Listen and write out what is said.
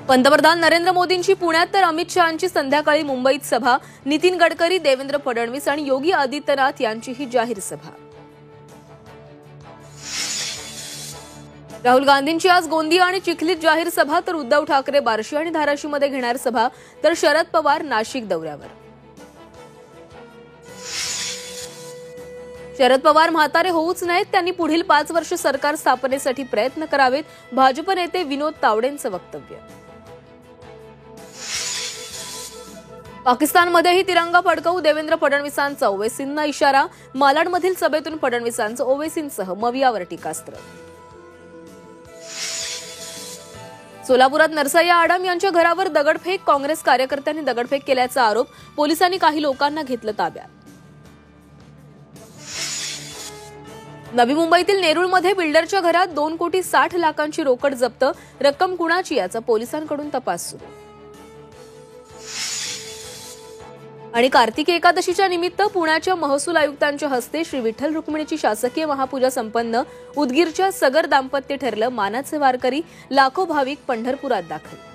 पंतप्रधान नरेंद्र मोदींची पुण्यात तर अमित शहांची संध्याकाळी मुंबईत सभा, नितीन गडकरी, देवेंद्र फडणवीस आणि योगी आदित्यनाथ यांचीही जाहीर सभा। राहुल गांधींची आज गोंदिया आणि चिखलीत जाहीर सभा, तर उद्धव ठाकरे बार्शी आणि धाराशीमध्ये घेणार सभा, तर शरद पवार नाशिक दौऱ्यावर। शरद पवार म्हातारे होऊच नयेत, त्यांनी पुढील 5 वर्ष सरकार स्थापनेसाठी प्रयत्न करावेत, भाजप नेते विनोद तावडेंचं वक्तव्य। पाकिस्तानमध्येही तिरंगा फडकवू देवेंद्र फडणवीसांचा ओवैसींना इशारा, मालाडमधील सभेतून फडणवीसांचं ओवैसींसह मवियावर टीकास्त्र। सोलापुरात नरसय्या आडम यांच्या घरावर दगडफेक, काँग्रेस कार्यकर्त्यांनी दगडफेक केल्याचा आरोप, पोलिसांनी काही लोकांना घेतलं ताब्यात। नवी मुंबईतील नेरूळमध्ये बिल्डरच्या घरात 2,60,00,000ची रोकड जप्त, रक्कम कुणाची याचा पोलिसांकडून तपास सुरू। आणि कार्तिकी एकादशीच्या निमित्त पुण्याच्या महसूल आयुक्तांच्या हस्ते श्री विठ्ठल रुक्मिणीची शासकीय महापूजा संपन्न, उदगीरच्या सगर दाम्पत्य ठरलं मानाचे वारकरी, लाखो भाविक पंढरपुरात दाखल।